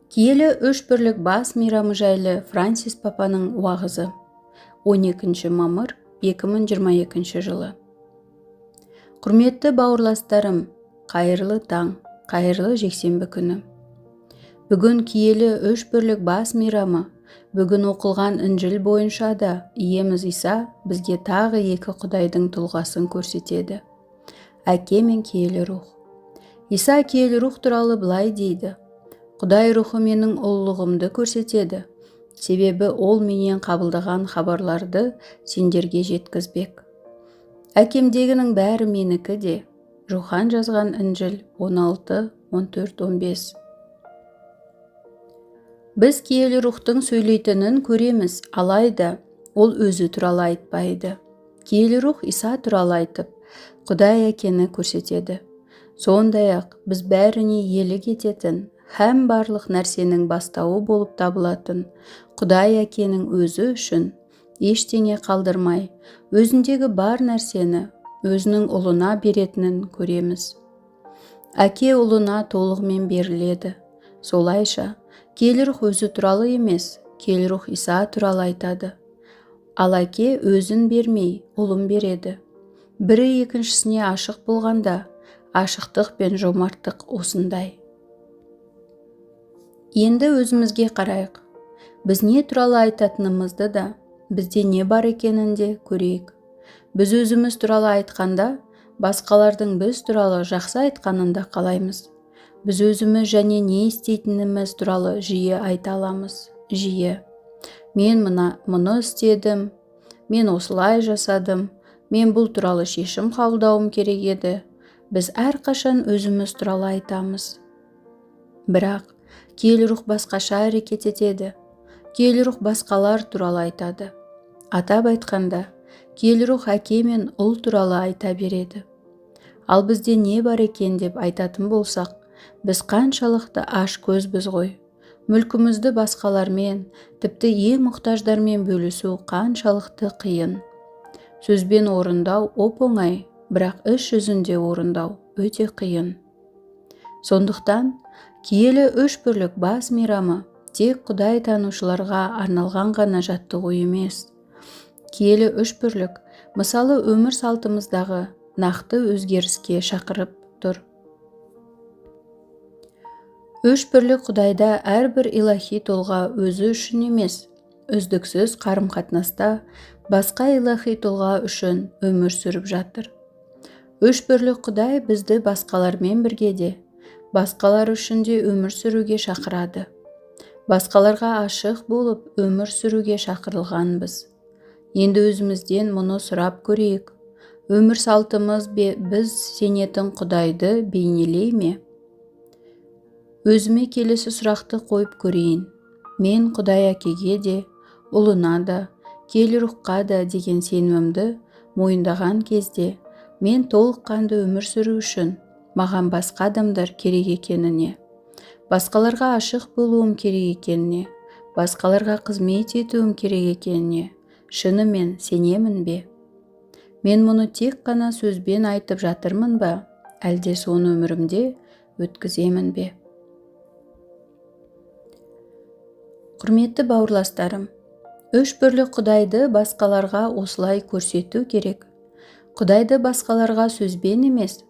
Киелі үш бірлік бас мейрамы жайлы Франсис папаның уағызы. 12 мамыр 2022 жылы. Құрметті бауырластарым, қайырлы таң, қайырлы жексенбі күні. Бүгін киелі үш бірлік бас мейрамы. Бүгін оқылған Інжіл бойынша да иеміз Иса бізге тағы екі Құдайдың тұлғасын көрсетеді. Әке мен киелі рух. Иса киелі рух туралы былай дейді: Құдай рухы менің ұлылығымды көрсетеді, себебі ол менен қабылдаған хабарларды сендерге жеткізбек. Әкемдегінің бәрі менікі де. Жухан жазған Інжіл 16, 14, 15. Біз киелі рухтың сөйлейтінін көреміз, алайда ол өзі туралы айтпайды. Киелі рух Иса туралы айтып, Құдай әкені көрсетеді. Сондай-ақ біз бәріне иелік ететін һәм барлық нәрсенің бастауы болып табылатын Құдай әкенің өзі үшін ештеңе қалдырмай, өзіндегі бар нәрсені өзінің ұлына беретінін көреміз. Әке ұлына толығымен беріледі. Солайша, киелі рух өзі туралы емес, киелі рух Иса туралы айтады. Ал әке өзін бермей, ұлын береді. Бірі екіншісіне ашық болғанда, ашықтық пен жомарттық осындай. Енді өзімізге қарайық. Біз не туралы айтатынымызды да, бізде не бар екенін де көрейік. Біз өзіміз туралы айтқанда, басқалардың біз туралы жақсы айтқанын да қалаймыз. Біз өзіміз және не істейтініміз туралы жиі айта аламыз. Жиі. Мен мұны істедім, мен осылай жасадым, мен бұл туралы шешім қабылдауым керек еді. Біз әрқашан өзіміз туралы айтамыз. Бірақ киелі рух басқаша әрекет етеді. Киелі рух басқалар туралы айтады. Атап айтқанда, киелі рух әке мен ұл туралы айта береді. Ал бізде не бар екен деп айтатын болсақ, біз қаншалықты аш көзбіз ғой. Мүлкімізді басқалармен, тіпті ең мұқтаждармен бөлісу қаншалықты қиын. Сөзбен орындау оп-оңай, бірақ іс жүзінде орындау өте қиын. Сондықтан, киелі үш бірлік бас мейрамы тек Құдай танушыларға арналған ғана жаттығу емес. Киелі үш бірлік, мысалы өмір салтымыздағы нақты өзгеріске шақырып тұр. Үш бірлік Құдайда әрбір илахи тұлға өзі үшін емес, үздіксіз қарым-қатынаста басқа илахи тұлға үшін өмір сүріп жатыр. Үш бірлік Құдай бізді басқалармен бірге де, басқалар үшін де өмір сүруге шақырады. Басқаларға ашық болып өмір сүруге шақырылғанбыз. Енді өзімізден мұны сұрап көрейік. Өмір салтымыз біз сенетін Құдайды бейнелей ме? Өзіме келесі сұрақты қойып көрейін. Мен Құдай әкеге де, ұлына да, киелі рухқа да деген сенімімді мойындаған кезде, мен толыққанды өмір сүру үшін маған басқа адамдар керек екеніне, басқаларға ашық болуым керек екеніне, басқаларға қызмет етуім керек екеніне шынымен сенемін бе? Мен мұны тек қана сөзбен айтып жатырмын ба, әлде соны өмірімде өткіземін бе? Құрметті бауырластарым, үш бірлік Құдайды басқаларға осылай көрсету керек. Құдайды басқаларға сөзбен емес,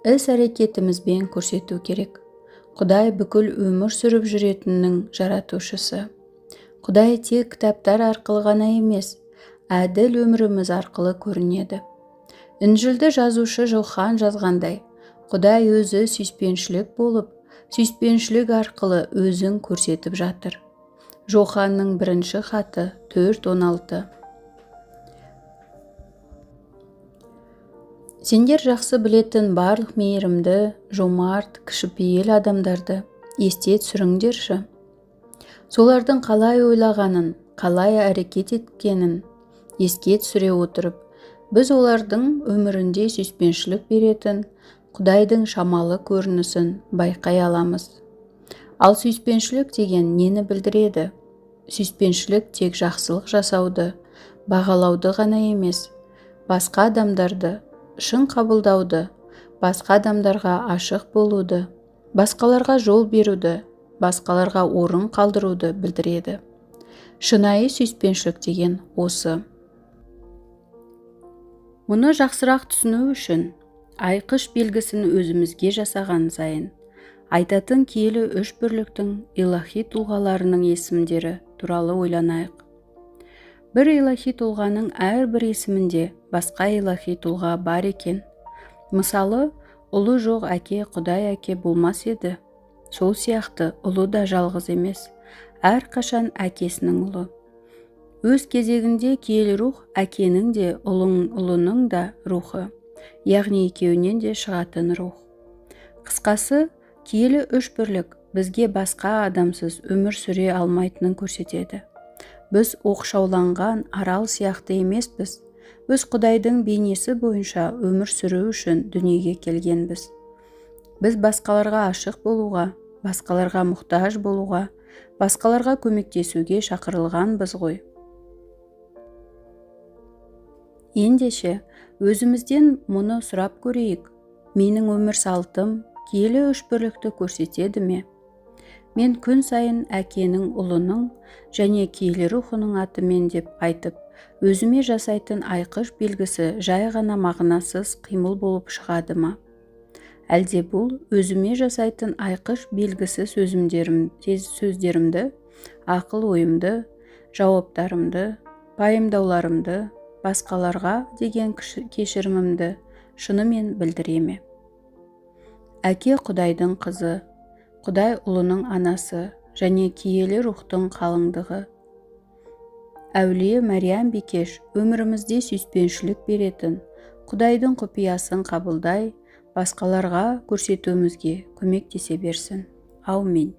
іс-әрекетімізбен көрсету керек. Құдай бүкіл өмір сүріп жүретіннің жаратушысы. Құдай тек кітаптар арқылы ғана емес, әділ өміріміз арқылы көрінеді. Інжілді жазушы Жухан жазғандай, Құдай өзі сүйіспеншілік болып, сүйіспеншілік арқылы өзін көрсетіп жатыр. Жуханның 1 хаты 4:16. Сендер жақсы білетін барлық мейірімді, жомарт, кішіпейіл адамдарды есте түсіріңдерші. Солардың қалай ойлағанын, қалай әрекет еткенін еске түсіре отырып, біз олардың өмірінде сүйіспеншілік беретін Құдайдың шамалы көрінісін байқай аламыз. Ал сүйіспеншілік деген нені білдіреді? Сүйіспеншілік тек жақсылық жасауды, бағалауды ғана емес, басқа адамдарды шын қабылдауды, басқа адамдарға ашық болуды, басқаларға жол беруді, басқаларға орын қалдыруды білдіреді. Шынайы сүйіспеншілік деген осы. Мұны жақсырақ түсіну үшін айқыш белгісін өзімізге жасаған сайын айтатын киелі үш бірліктің илахи тұлғаларының есімдері туралы ойланайық. Бір илахи тұлғаның әрбір есімінде басқа илахи тұлға бар екен. Мысалы, ұлы жоқ әке Құдай әке болмас еді. Сол сияқты ұлы да жалғыз емес, әрқашан әкесінің ұлы. Өз кезегінде киелі рух әкенің де ұлының да рухы, яғни екеуінен де шығатын рух. Қысқасы, киелі үш бірлік бізге басқа адамсыз өмір сүре алмайтынын көрсетеді. Біз оқшауланған арал сияқты емеспіз. Біз Құдайдың бейнесі бойынша өмір сүру үшін дүниеге келгенбіз. Біз басқаларға ашық болуға, басқаларға мұқтаж болуға, басқаларға көмектесуге шақырылғанбыз ғой. Ендеше, өзімізден мұны сұрап көрейік. Менің өмір салтым киелі үш бірлікті көрсетеді ме? Мен күн сайын әкенің ұлының және киелі рухының атымен деп айтып, өзіме жасайтын айқыш белгісі жай ғана мағынасыз қимыл болып шығады ма? Әлде бұл өзіме жасайтын айқыш белгісі сөздерімді, ақыл ойымды, жауаптарымды, пайымдауларымды, басқаларға деген кешірімімді шынымен білдіреме? Әке Құдайдың қызы, Құдай ұлының анасы және киелі рухтың қалыңдығы. Әулие Мәриям Бикеш өмірімізде сүйіспеншілік беретін, Құдайдың құпиясын қабылдай, басқаларға көрсетуімізге көмектесе берсін. Аумин.